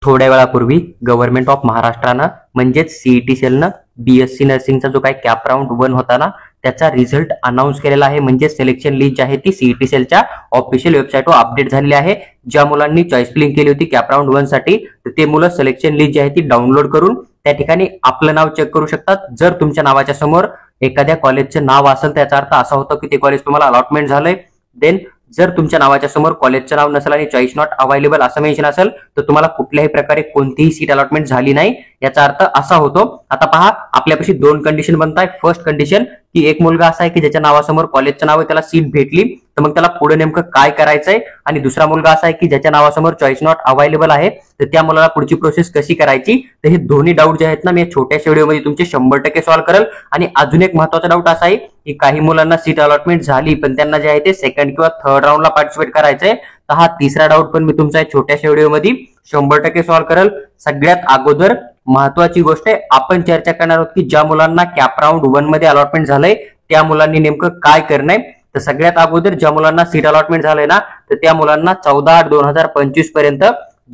थोड्या वेळापूर्वी government of महाराष्ट्रानं म्हणजेच सीईटी सेलनं बीएससी नर्सिंगचा जो काही कॅप राऊंड 1 होता ना त्याचा रिझल्ट अनाउन्स केलेला आहे. म्हणजे सिलेक्शन लिस्ट आहे ती सीईटी सेलच्या ऑफिशियल वेबसाईटवर अपडेट झालेली आहे. ज्या मुलांनी चॉईस फिलिंग केली होती कॅप राऊंड 1 साठी तर ते मुलं सिलेक्शन लिस्ट जी आहे ती डाउनलोड करून त्या ठिकाणी आपलं नाव चेक करू शकतात. जर तुमच्या नावाच्या समोर एखाद्या कॉलेजचे नाव असेल त्याचा अर्थ असा होतो की ते कॉलेज तुम्हाला अलॉटमेंट झालंय. देन जर तुमच्या नावाच्या समोर कॉलेजचं नाव नसेल आणि चॉईस नॉट अवेलेबल असं मेन्शन असेल तर तुम्हाला कुठल्याही प्रकारे कोणतीही सीट अलॉटमेंट झाली नाही याचा अर्थ असा होतो. आता पहा आपल्यापाशी 2 कंडिशन बनताय. फर्स्ट कंडिशन की एक मुलगा असा आहे की ज्याच्या नावासमोर कॉलेजचं नाव आहे त्याला सीट भेटली तर मग त्याला पुढे नेमकं काय करायचंय, आणि दुसरा मुलगा असा आहे की ज्याच्या नावासमोर चॉईस नॉट अवेलेबल आहे तर त्या मुलाला पुढची प्रोसेस कशी करायची. तर हे दोन्ही डाऊट जे आहेत ना मी छोट्याशा व्हिडिओमध्ये तुमचे 100% सॉल्व्ह करेल. आणि अजून एक महत्त्वाचा डाऊट असा आहे की काही मुलांना सीट अलॉटमेंट झाली पण त्यांना जे आहे ते सेकंड किंवा थर्ड राऊंडला पार्टिसिपेट करायचंय. तर हा तिसरा डाऊट पण मी तुमचा छोट्याशा व्हिडिओमध्ये 100% सॉल्व्ह करेल. सगळ्यात अगोदर महत्वाची गोष्ट आहे आपण चर्चा करणार आहोत की ज्या मुलांना कॅप राऊंड 1 मध्ये अलॉटमेंट झालंय त्या मुलांनी नेमकं काय करणंय. तर सगळ्यात अगोदर ज्या मुलांना सीट अलॉटमेंट झालंय ना तर त्या मुलांना 14/8/2025 पर्यंत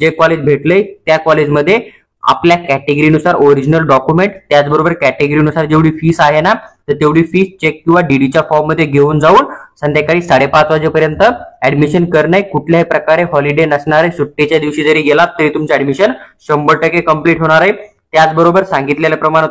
जे कॉलेज भेटले त्या कॉलेजमध्ये आपल्या कॅटेगरीनुसार ओरिजिनल डॉक्युमेंट त्याचबरोबर कॅटेगरीनुसार जेवढी फीस आहे ना तर तेवढी फीस चेक किंवा डीडीच्या फॉर्म मध्ये घेऊन जाऊन संध्याकाळी 5:30 वाजेपर्यंत ऍडमिशन करणे. कुठल्याही प्रकारे हॉलिडे नसणारे सुट्टीच्या दिवशी जरी गेलात तरी तुमचं ऍडमिशन 100% कंप्लीट होणार आहे. त्याचबरोबर सांगितलेल्याप्रमाणे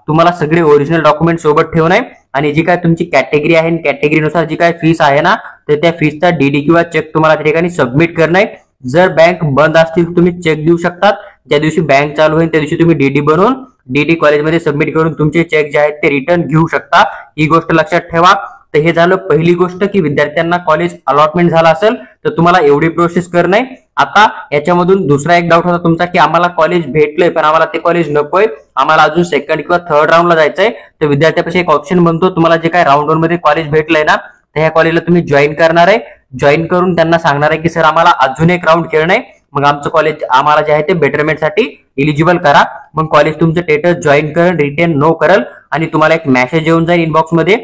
तुम्हाला सगळे ओरिजिनल डॉक्युमेंट सोबत ठेवणे आणि जी काय तुमची कॅटेगरी आहे कॅटेगरीनुसार जी काय फीस आहे ना तर त्या फीसचा डीडी किंवा चेक तुम्हाला त्या ठिकाणी सबमिट करणे. जर बँक बंद असतील तुम्ही चेक देऊ शकतात. ज्या दिवशी बँक चालू होईल त्या दिवशी तुम्ही डीडी बनवून डीडी कॉलेजमध्ये सबमिट करून तुमचे चेक जे आहेत ते रिटर्न घेऊ शकता. ही गोष्ट लक्षात ठेवा. तर हे झालं पहिली गोष्ट की विद्यार्थ्यांना कॉलेज अलॉटमेंट झाला असेल तर तुम्हाला एवढी प्रोसेस करणे. आता याच्यामधून दुसरा एक डाऊट होता तुमचा की आम्हाला कॉलेज भेटलंय पण आम्हाला ते कॉलेज नकोय, आम्हाला अजून सेकंड किंवा थर्ड राऊंडला जायचंय. तर विद्यार्थ्यापाशी एक ऑप्शन बनतो तुम्हाला जे काय राऊंड 1 मध्ये कॉलेज भेटलंय ना तर ह्या कॉलेजला तुम्ही जॉईन करणार आहे. जॉईन करून त्यांना सांगणार आहे की सर आम्हाला अजून एक राऊंड खेळणं आहे, मग आमचं कॉलेज आम्हाला जे आहे ते बेटरमेंटसाठी इलिजिबल करा. मग कॉलेज तुमचं स्टेटस जॉईन करेल, रिटेन नो करेल आणि तुम्हाला एक मेसेज येऊन जाईल इनबॉक्स मध्ये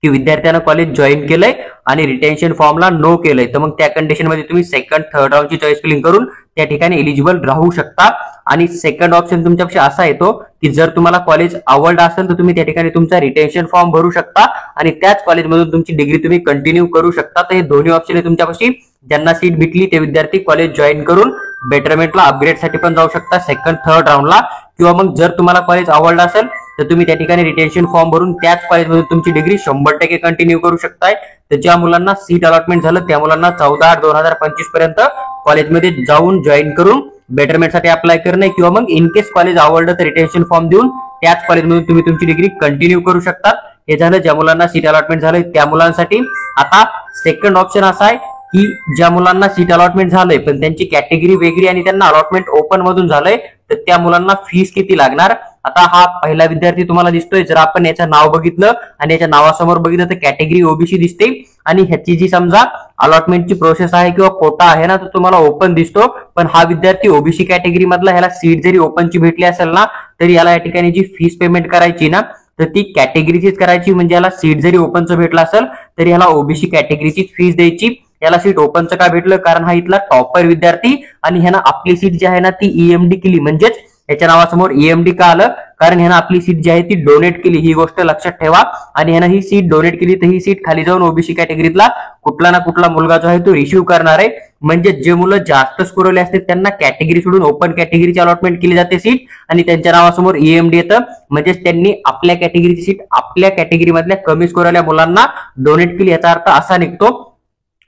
की विद्यार्थ्यानं कॉलेज जॉईन केलंय आणि रिटेन्शन फॉर्मला नो केलंय. तर मग त्या कंडिशन मध्ये तुम्ही सेकंड थर्ड राऊंडची चॉईस फिलिंग करून त्या ठिकाणी एलिजिबल राहू शकता. आणि सेकंड ऑप्शन तुमच्यापाशी असा येतो की जर तुम्हाला कॉलेज आवडलं असेल तर तुम्ही त्या ठिकाणी तुमचा रिटेन्शन फॉर्म भरू शकता आणि त्याच कॉलेजमधून तुमची डिग्री तुम्ही कंटिन्यू करू शकता. तर हे दोन्ही ऑप्शन आहे तुमच्यापाशी. ज्यांना सीट भेटली ते विद्यार्थी कॉलेज जॉईन करून बेटरमेंटला अपग्रेडसाठी पण जाऊ शकता सेकंड थर्ड राऊंडला. किंवा मग जर तुम्हाला कॉलेज आवडलं असेल तर तुम्ही त्या ठिकाणी रिटेन्शन फॉर्म भरून त्याच कॉलेजमधून तुमची डिग्री 100% कंटिन्यू करू शकताय. तर ज्या मुलांना सीट अलॉटमेंट झालं त्या मुलांना 14/8/2025 पर्यंत कॉलेजमध्ये जाऊन जॉईन करून बेटरमेंटसाठी अप्लाय करणे किंवा मग इन केस कॉलेज आवडलं तर रिटेन्शन फॉर्म देऊन त्याच कॉलेजमधून तुम्ही तुमची डिग्री कंटिन्यू करू शकता. हे झालं ज्या मुलांना सीट अलॉटमेंट झालंय त्या मुलांसाठी. आता सेकंड ऑप्शन असा आहे की ज्या मुलांना सीट अलॉटमेंट झालंय पण त्यांची कॅटेगरी वेगळी आणि त्यांना अलॉटमेंट ओपन मधून झालंय तर त्या मुलांना फीस किती लागणार. आता हा पहिला विद्यार्थी तुम्हाला दिसतोय. जर आपण याचं नाव बघितलं आणि याच्या नावासमोर बघितलं तर कॅटेगरी ओबीसी दिसते आणि ह्याची जी समजा अलॉटमेंटची प्रोसेस आहे किंवा कोटा आहे ना तो तुम्हाला ओपन दिसतो. पण हा विद्यार्थी ओबीसी कॅटेगरी मधला ह्याला सीट जरी ओपनची भेटली असेल ना तरी याला या ठिकाणी जी फीस पेमेंट करायची ना तर ती कॅटेगरीचीच करायची. म्हणजे याला सीट जरी ओपनचं भेटलं असेल तरी याला ओबीसी कॅटेगरीचीच फीस द्यायची. याला सीट ओपनचं का भेटलं कारण हा इथला टॉपर विद्यार्थी आणि ह्यानं आपली सीट जी आहे ना ती ईएमडी केली. म्हणजेच याच्या नावासमोर ईएमडी का आलं कारण ह्यानं आपली सीट जी आहे ती डोनेट केली. ही गोष्ट लक्षात ठेवा. आणि ह्यानं ही सीट डोनेट केली तर ही सीट खाली जाऊन ओबीसी कॅटेगरीतला कुठला ना कुठला मुलगा जो आहे तो रिसिव्ह करणार आहे. म्हणजे जे मुलं जास्त स्कोरले असते त्यांना कॅटेगरी सोडून ओपन कॅटेगरीची अलॉटमेंट केली जाते सीट आणि त्यांच्या नावासमोर ईएमडी येतं. म्हणजेच त्यांनी आपल्या कॅटेगरीची सीट आपल्या कॅटेगरीमधल्या कमी स्कोरल्या मुलांना डोनेट केली याचा अर्थ असा निघतो.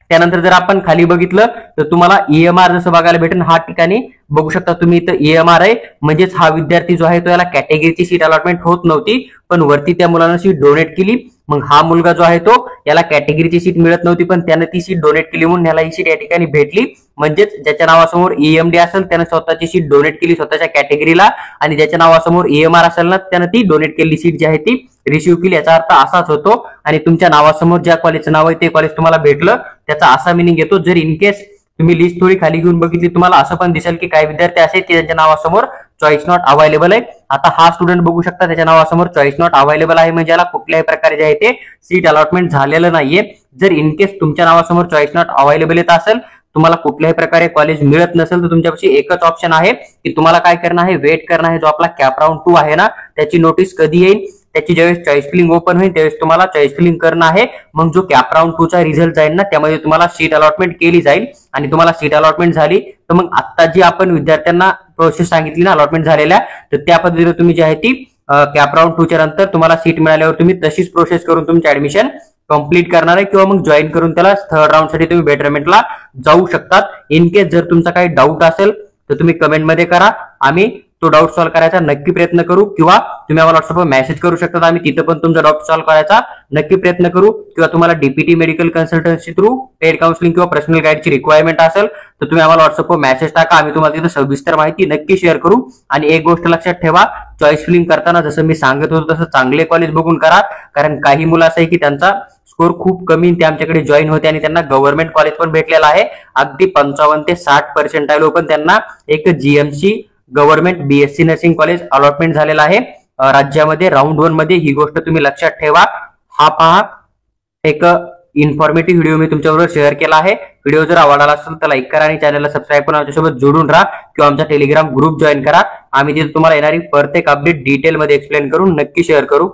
त्यानंतर जर आपण खाली बघितलं तर तुम्हाला ईएमआर जसं बघायला भेटेल. हा ठिकाणी बघू शकता तुम्ही इथं ईएमआर आहे. म्हणजेच हा विद्यार्थी जो आहे तो याला कॅटेगरीची सीट अलॉटमेंट होत नव्हती पण वरती त्या मुलांना सीट डोनेट केली. मग हा मुलगा जो आहे तो याला कॅटेगरीची सीट मिळत नव्हती पण त्याने ती सीट डोनेट केली म्हणून याला ही सीट या ठिकाणी भेटली. म्हणजेच ज्याच्या नावासमोर ईएमडी असेल त्याने स्वतःची सीट डोनेट केली स्वतःच्या कॅटेगरीला आणि ज्याच्या नावासमोर ईएमआर असेल ना त्याने ती डोनेट केलेली सीट जी आहे ती रिसिव्ह केली. याचा अर्थ असाच होतो. आणि तुमच्या नावासमोर ज्या कॉलेजचं नाव आहे ते कॉलेज तुम्हाला भेटलं त्याचा असा मिनिंग येतो. जर इन केस तुम्ही लिस्ट थोडी खाली घेऊन बघितली तुम्हाला असं पण दिसेल की काही विद्यार्थी असे की त्यांच्या नावासमोर चॉईस नॉट अवेलेबल आहे. आता हा स्टुडंट बघू शकता त्याच्या नावासमोर चॉईस नॉट अवेलेबल आहे म्हणजे याला कुठल्याही प्रकारे जे आहे ते सीट अलॉटमेंट झालेलं नाहीये. जर इन केस तुमच्या नावासमोर चॉईस नॉट अवेलेबल येत असेल तुम्हाला कुठल्याही प्रकारे कॉलेज मिळत नसेल तर तुमच्यापाशी एकच ऑप्शन आहे की तुम्हाला काय करणं आहे, वेट करणं आहे. जो आपला कॅप राऊंड 2 आहे ना, त्याची नोटीस कधी येईल, त्याची ज्यावेळेस चॉईस फिलिंग ओपन होईल त्यावेळेस तुम्हाला चॉईस फिलिंग करणं आहे. मग जो कॅप राऊंड 2 चा रिझल्ट जाईल ना, त्यामध्ये तुम्हाला सीट अलॉटमेंट केली जाईल आणि तुम्हाला सीट अलॉटमेंट झाली तर मग आता जी आपण विद्यार्थ्यांना प्रोसेस सांगितली ना अलॉटमेंट झालेल्या, तर त्या पद्धतीने तुम्ही जी आहे ती कॅप राऊंड 2 च्या नंतर तुम्हाला सीट मिळाल्यावर तुम्ही तशीच प्रोसेस करून तुमचे ऍडमिशन कंप्लीट करणार आहे किंवा मग जॉईन करून त्याला थर्ड राऊंड साठी तुम्ही बेटरमेंटला जाऊ शकतात. इन केस जर तुमचा काही डाऊट असेल तर तुम्ही कमेंटमध्ये करा, आम्ही तो डाऊट सॉल्व्ह करायचा नक्की प्रयत्न करू, किंवा तुम्ही आम्हाला व्हॉट्सअपवर मेसेज करू शकता, आम्ही तिथं पण तुमचा डाऊट सॉल्व्ह करायचा नक्की प्रयत्न करू. किंवा तुम्हाला DPT medical consultancy through paid counselling किंवा पर्सनल गाईडची रिक्वायरमेंट असेल तर तुम्ही आम्हाला व्हॉट्सअपवर मेसेज टाका, आम्ही तुम्हाला तिथे सविस्तर माहिती नक्की शेअर करू. आणि एक गोष्ट लक्षात ठेवा, चॉईस फिलिंग करताना जसं मी सांगत होतो तसं चांगले कॉलेज बघून करा, कारण काही मुलं असं आहे की त्यांचा स्कोर खूप कमी ते आमच्याकडे जॉईन होते आणि त्यांना गव्हर्नमेंट कॉलेज पण भेटलेला आहे. अगदी 55 ते 60% पण त्यांना एक GMC government BSc nursing college allotment झालेला आहे राज्यामध्ये राऊंड 1 मध्ये. ही गोष्ट तुम्ही लक्षात ठेवा. हा पहा एक इन्फॉर्मेटिव्ह व्हिडिओ मी तुमच्याबरोबर शेअर केला आहे. व्हिडिओ जर आवडला असेल तर लाईक करा आणि चॅनलला सबस्क्राईब करून आमच्यासोबत जोडून राहा किंवा आमचा टेलिग्राम ग्रुप जॉईन करा. आम्ही तिथे तुम्हाला येणारी प्रत्येक अपडेट डिटेलमध्ये एक्सप्लेन करून नक्की शेअर करू.